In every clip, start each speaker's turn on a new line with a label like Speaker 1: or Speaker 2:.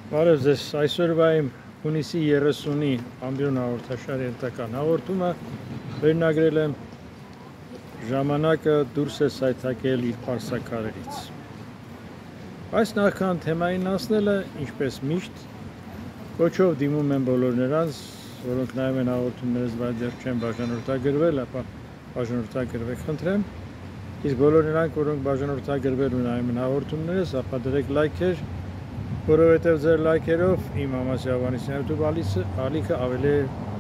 Speaker 1: Բարև ձեզ, այսօրվա իմ հունիսի 30-ի ամբյոն հաղորդաշարի ընթական հաղորդումը վերնագրել եմ ժամանակը դուրս է սայթաքել իր պարսաքարերից։ Այս նախքան թեմային անցնելը, ինչպես միշտ, կոչով դիմում եմ բոլոր նրանց, որոնք նայում են հաղորդումներս, բայց դեռ չեն բաժանորդագրվել, ապա բաժանորդագրվեք խնդրեմ, իսկ բոլոր նրանք, որոնք բաժանորդագրվել ու նայում են հաղորդումներս, ապա դրեք լայքեր, որովհետև ձեր լայքերով իմ Ամասի Ավանեսյան YouTube ալիքը ավելի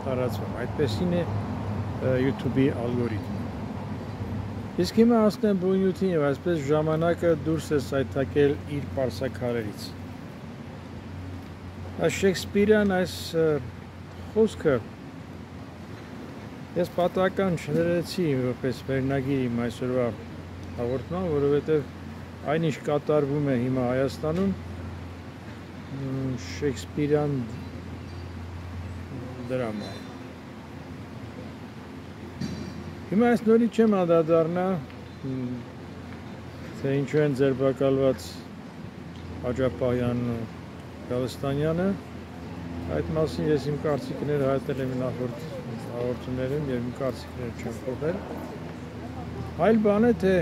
Speaker 1: տարածվում, այդպեսին է YouTube-ի ալգորիթմը։ Իսկ հիմա անցնեմ բույնյութին և այսպես ժամանակը դուրս է սայթաքել իր պարսաքարերից։ Շեքսպիրյան այս խոսքը ես պատահական չդրեցի որպես վերնագիր իմ այսօրվա հաղորդման, որովհետև այն ինչ կատարվում է հիմա Հայաստանում Շեքսպիրյան դրամա է։ Հիմա այս նորից չեմ անդրադառնա, թե ինչու են ձերբակալված Աջափահյանն ու Գալստանյանը, այդ մասին ես իմ կարծիքները հայտնել եմ նախորդ հաղորդումներում և իմ կարծիքները չեմ փոխել։ Այլ բան է, թե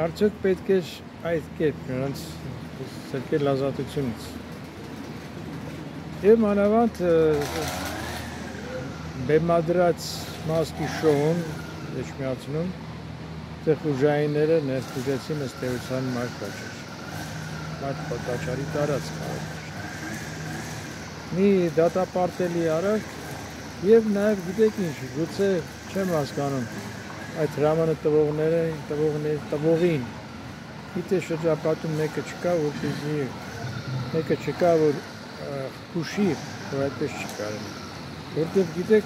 Speaker 1: արդյոք պետք է այդ կերպ նրանց սրկել ազատությունից։ Եվ մանավանդ բեմադրած մասկի շոուն Էջմիածնում խուժայինները ներխուժեցին ըստ էության Մարտ Պաճարի տարածք մի դատապարտելի արարք և նաև գիտեք ինչ, գուցե չեմ հասկանում այդ հրամանը տվողին գիտե շրջապատում մեկը չկա, որ հուշի, որ այդպես չի կարելի, որտև գիտեք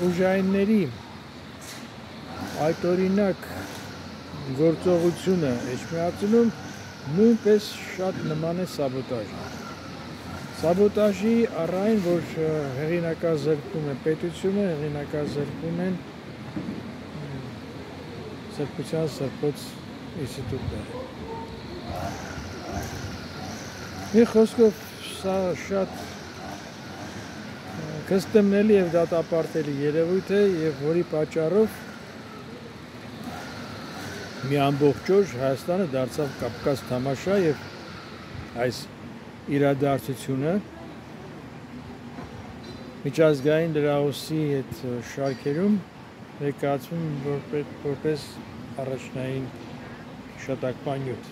Speaker 1: ուժայինների այդ օրինակ գործողությունը Էջմիածնում նույնպես շատ նման է սաբոտաժի։ Սաբոտաժի առայն, որ հեղինակազրկում է պետությունը, հեղինակազրկում են սրբության սրբոց ինստիտուտները։ Մի խոսքով սա շատ կստեմնելի և դատապարտելի երևույթ է և որի պատճառով մի ամբողջ օր Հայաստանը դարձավ Կապկաց թամաշա և այս իրադարձությունը միջազգային լրահոսի հետ շարքերում ներկայացվում որպես առաջնային հիշատակման նյութ։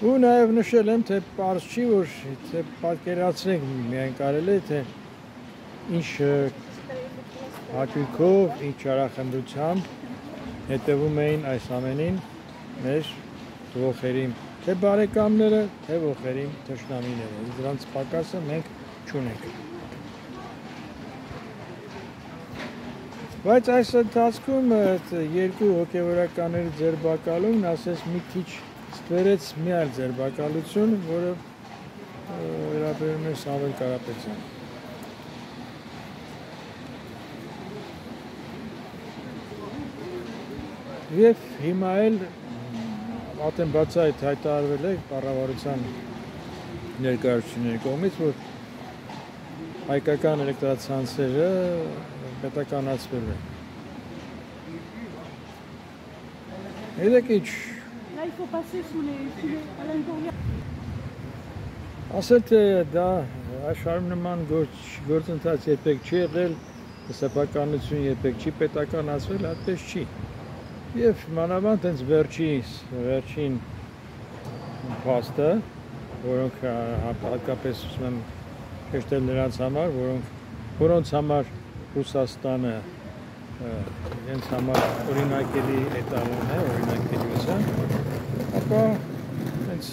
Speaker 1: Ու նաև նշել եմ, թե պարզ չի, որ թե պատկերացնենք միայն կարելի է, թե ինչ հաճույքով, ինչ արախնդությամբ հետևում էին այս ամենին մեր ոխերիմ, թե բարեկամները, թե ոխերիմ թշնամիները, դրանց պակասը մենք չունենք։ Բայց այս ընթացքում երկու հոգևորականների ձերբակալումն ասես մի քիչ ստվերեց մի այլ ձերբակալություն, որը վերաբերում է Սամվել Կարապետյանին։ Եվ հիմա էլ ատեն բացահայտ հայտարարվել է կառավարության ներկայացուցիչների կողմից, որ հայկական էլեկտրացանցերը պետականացվել են։ Գիտեք ինչ, ասել թե դա աշխարհում նման գործընթաց երբեք չի եղել, սեփականություն երբեք չի պետականացվել, այդպես չի։ Եվ մանավանդ հենց վերջին փաստը, որոնք հատկապես ուզում եմ շեշտել նրանց համար, որոնց համար Ռուսաստանը իրենց համար օրինակելի էտալոն է, օրինակելիության, ապա հենց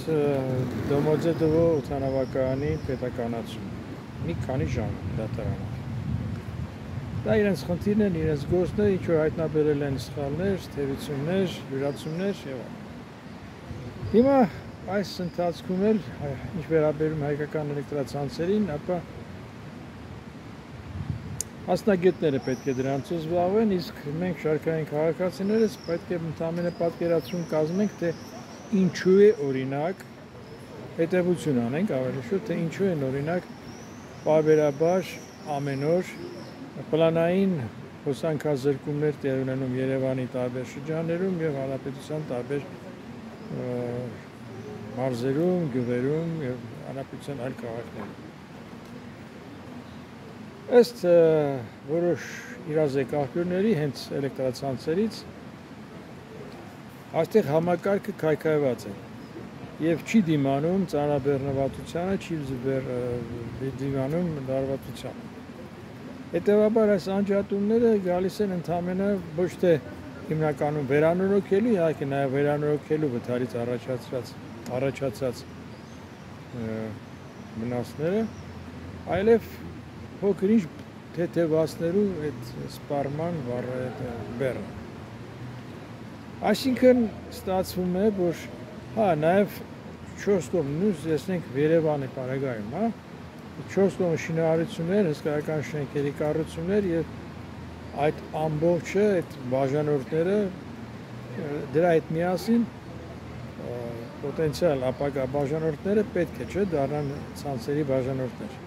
Speaker 1: Դոմոձեդովո օդանավակայանի պետականացում մի քանի ժամ դատարանով։ Դա իրենց խնդիրն են, իրենց գործն է, ինչ որ հայտնաբերել են սխալներ, թերություններ, յուրացումներ եւ այլն։ Հիմա այս ընթացքում էլ ինչ վերաբերում հայկական էլեկտրացանցերին, ապա Մասնագետները պետք է դրանցով զբաղվեն, իսկ մենք շարքային քաղաքացիներս պետք է ընդամենը պատկերացում կազմենք, թե ինչու է օրինակ հետևություն անենք ավելի շուտ, թե ինչու են օրինակ պարբերաբար ամեն օր պլանային հոսանքազրկումներ տեղ ունենում Երևանի տարբեր շրջաններում եւ հանրապետության տարբեր մարզերում, գյուղերում եւ հանրապետության այլ քաղաքներում։ Ըստ որոշ իրազեկ աղբյուրների հենց էլեկտրացանցերից այստեղ համակարգը քայքայված է եւ չի դիմանում ծանրաբեռնվածությանը, չի դիմանում լարվածությանը։ Հետևաբար այս անջատումները գալիս են ընդհանրապես ոչ թե հիմնականում վերանորոգելու, իհարկե նաեւ վերանորոգելու վթարից առաջացած վնասները, այլև փոքր ինչ թեթևացնելու այդ սպառման բեռը։ Այսինքն ստացվում է, որ նաեւ 4 կողմ նույնիսկ տեսնենք Երևանի պարագայում, 4 կողմ շինարարություններ, հսկայական շենքերի կառուցումներ եւ այդ ամբողջը, այդ բաժանորդները դրա հետ միասին պոտենցիալ ապագա բաժանորդները պետք է չէ դառնան ցանցերի բաժանորդներ։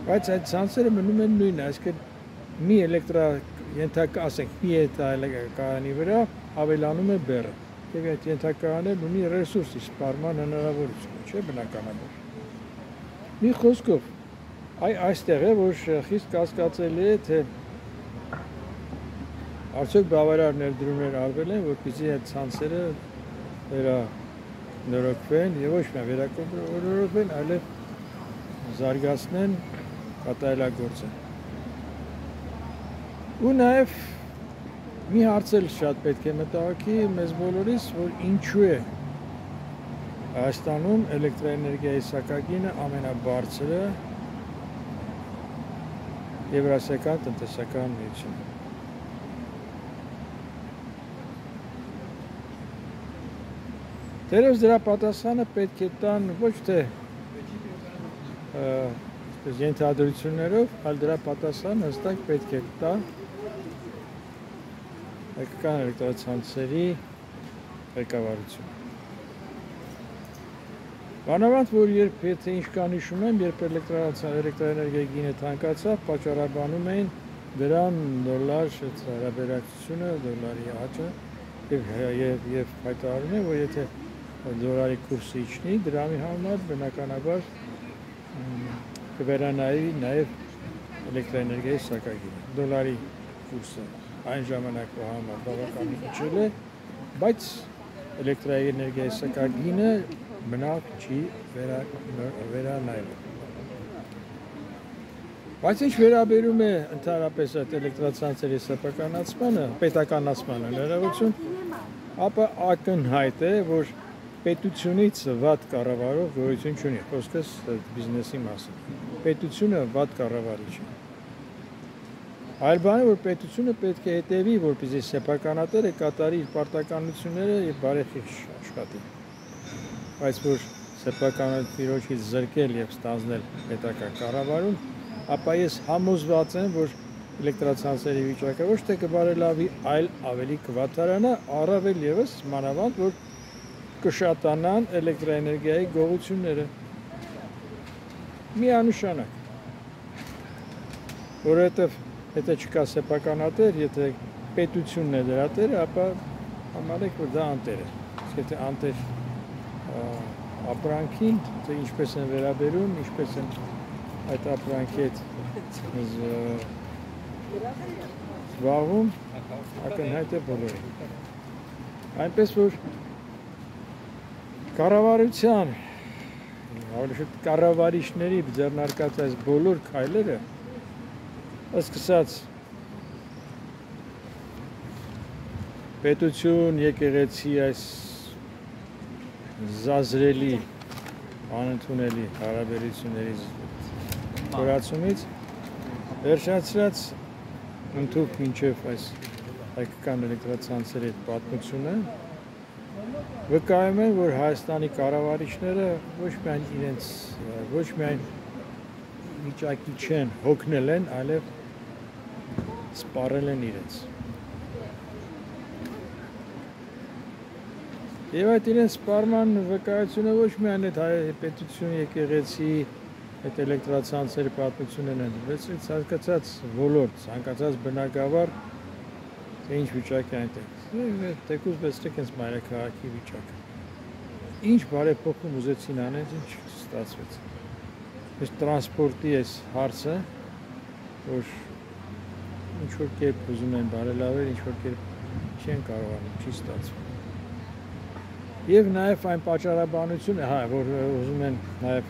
Speaker 1: Բայց այդ ցանցերը մնում են նույնը, այսինքն մի ենթակա, ասենք, մի ենթակայանի վրա ավելանում է բեռը։ Եվ այդ ենթակայանն ունի ռեսուրսի սպառման հնարավորություն, չէ՞ բնականաբար։ Մի խոսքով, այստեղ է, որ խիստ կասկածելի է, թե արդյոք բավարար ներդրումներ արվել են, որպեսզի այդ ցանցերը վերանորոգվեն եւ ոչ միայն վերանորոգվեն, այլև զարգացնեն, կատարելագործեն։ Ու նաեւ մի հարց էլ շատ պետք է մտահոգի մեզ բոլորիս, որ ինչու է Հայաստանում էլեկտրաէներգիայի սակագինը ամենաբարձրը Եվրասիական տնտեսական միությունում։ Դերևս դրա պատասխանը պետք է տան ոչ թե ենթադրություններով, այլ դրա պատասխանը հստակ պետք է տա հայկական էլեկտրացանցերի ղեկավարությունը։ Բանավանդ, որ եթե ինչ կան հիշում եմ, երբ էլեկտրաէներգիայի գինը թանկացավ, պատճառաբանում էին դրան դոլար հարաբերակցությունը, դոլարի աճը եւ հայտարարում են, որ եթե դոլարի կուրսը իջնի, դրամի համար բնականաբար կվերանայի նաեւ էլեկտրաէներգիայի սակագինը։ Դոլարի կուրսը այն ժամանակվա համար բավականին իջել է, բայց էլեկտրաէներգիայի սակագինը մնաք չի վերանայել։ Բայց ինչ վերաբերում է ընդհանրապես այդ էլեկտրացանցերի սեփականացմանը, պետականացմանը հնարավորություն, ապա ակնհայտ է, որ պետությունից վատ կառավարող գոյություն չունի, խոսքս բիզնեսի մասին։ Պետությունը վատ կառավարիչ է։ Այլ բան է, որ պետությունը պետք է հետևի, որպեսզի սեփականատերը կատարի իր պարտականությունները եւ բարեխիղճ աշխատի։ Բայց որ սեփականատիրոջից զրկել եւ ստանձնել պետական կառավարում, ապա ես համոզված եմ, որ էլեկտրացանցերի վիճակը ոչ թե կբարելավի, այլ ավելի կվատարանա, առավել եւս մանավանդ, որ կշատանան էլեկտրաէներգիայի գողությունները։ Միանշանակ։ Որովհետեւ եթե չկա սեփականատեր, եթե պետությունն է դրա տերը, ապա համարեք, որ դա անտեր է։ Իսկ եթե անտեր ապրանքին, թե ինչպես են վերաբերում, ինչպես են այդ ապրանքի հետ զբաղվում, ակնհայտ է բոլորին։ Այնպես որ կառավարության, ավելի շուտ կառավարիչների ձեռնարկած այս բոլոր քայլերը սկսած պետություն, եկեղեցի այս զազրելի, անընդունելի հարաբերությունների խորացումից վերջացրած ընդհուպ մինչև այս հայկական էլեկտրացանցերի պատմությունը վկայում են, որ Հայաստանի կառավարիչները ոչ միայն վիճակի չեն, հոգնել են, այլև սպառել են իրենց։ Եվ այդ իրենց սպառման վկայությունը ոչ միայն այդ պետություն եկեղեցի, այդ էլեկտրացանցերի պատմությունն են, բայց ցանկացած ոլորտ, ցանկացած բնակավար, թե ինչ վիճակի այնտեղ։ Թեկուզ վերցրեք հենց մայրաքաղաքի վիճակը։ Ինչ բարեփոխում ուզեցին անել, ինչ ստացվեց։ Այս տրանսպորտի այս հարցը, որ ինչ որ կերպ ուզում են բարելավել, ինչ որ կերպ չեն կարողանում, չի ստացվում։ Եվ նաև այն պատճառաբանությունը, որ ուզում են նաև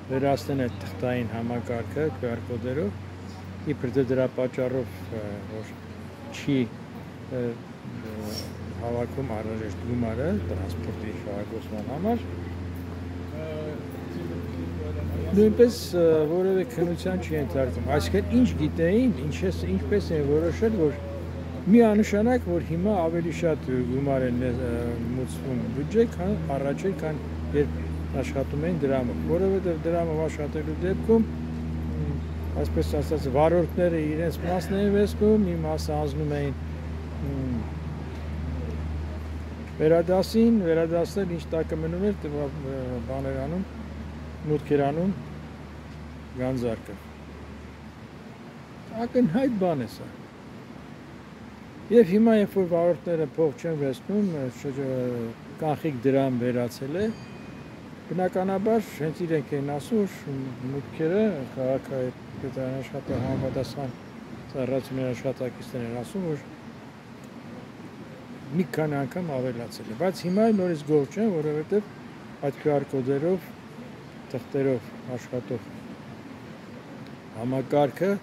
Speaker 1: վերացնել այդ թղթային համակարգը QR կոդերով, իբր թե դրա պատճառով որ չի հավաքում անհրաժեշտ գումարը տրանսպորտի շահագործման համար, նույնպես որևէ քննության չի ենթարկվում։ Այսինքն ինչ գիտեին, ինչպես են որոշել, որ միանշանակ, որ հիմա ավելի շատ գումար են մուծվում բյուջե, քան առաջ էր, քան երբ աշխատում էին դրամով, որովհետև դրամով աշխատելու դեպքում, այսպես ասած, վարորդները իրենց մասն էին վերցնում, մի մասը անցնում էին վերադասին, վերադասնել ինչ տակը մնում էր, բաներ անում, մուտքեր անում գանձարկը։ Ակնհայտ բան է սա։ Եվ հիմա, երբ որ վարորդները փող չեն վերցնում, կանխիկ դրամ վերացել է, բնականաբար հենց իրենք են ասում, որ մուտքերը քաղաքապետարան աշխատող համապատասխան ծառայությունների աշխատակիցներ են ասում, որ մի քանի անգամ ավելացել է, բայց հիմա նորից գոհ չեն, որովհետև այդ QR կոդերով, թղթերով աշխատող համակարգը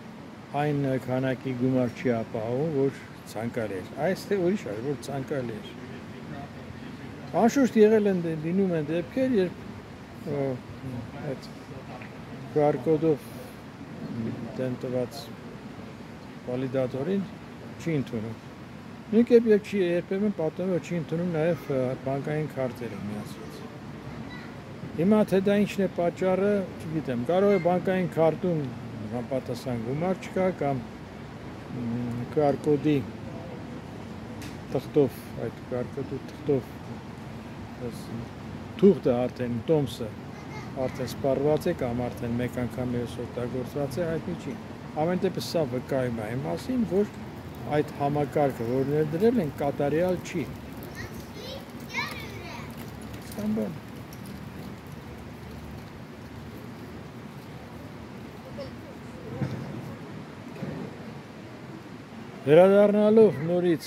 Speaker 1: այն քանակի գումար չի ապահովում, որ ցանկալի էր, այս թե ուրիշ էր, որ ցանկալի էր։ Անշուշտ եղել են լինում են դեպքեր, երբ այդ QR կոդով դեն տված վալիդատորին չի ընդունում։ Նույնքեպ եւ չի երբեմն պատմում, որ չի ընդունում նաեւ բանկային քարտերը միացած։ Հիմա թե դա ինչն է պատճառը, չգիտեմ, կարող է բանկային քարտում համապատասխան գումար չկա կամ QR կոդի թղթով, այդ QR կոդի թղթով թուղթը արդեն, տոմսը արդեն սպառված է կամ արդեն մեկ անգամ օգտագործված է, հայտնի չի։ Ամեն դեպս սա վկայում է այն մասին, որ այդ համակարգը, որ ներդրել են, կատարյալ չի։ Ստամբան։ Վերադառնալով նորից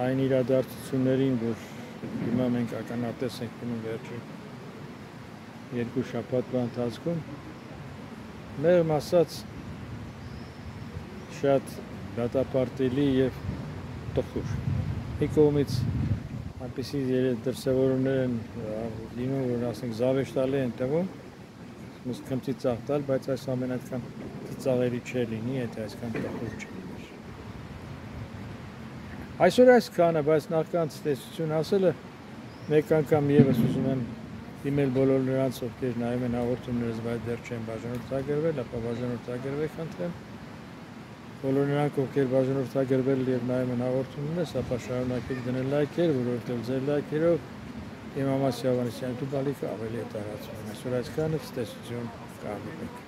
Speaker 1: այն իրադարձություններին, որ հիմա մենք ականատես ենք լինում վերջին երկու շաբաթվա ընթացքում, մեղմ ասած շատ դատապարտելի եւ տխուր։ Մի կողմից այնպիսի դրսևորումներ են լինում, որ ասենք զավեշտալի են տվում, քմծի ծաղ տալ, բայց այս ամեն այդքան ծաղերի չէ լինի, եթե այսքան տխուր չլիներ։ Այսօր այսքանը, բայց նախքան ցտեսություն ասելը մեկ անգամ եւս ուզում եմ դիմել բոլոր նրանց, ովքեր նայում են հաղորդումներս, բայց դեռ չեն բաժանորդագրվել, ապա բաժանորդագրվեք, խնդրեմ։ Բոլոր նրանք, ովքեր բաժանորդագրվել եւ նայում են հաղորդումներս, ապա շարունակեք դնել լայքեր, որովհետեւ ձեր լայքերով Իմ Ամասի Ավանեսյանի տուբալիկը ավելի է տարածվում։ Այսօր այսքանը, ցտեսություն, կարդում եք։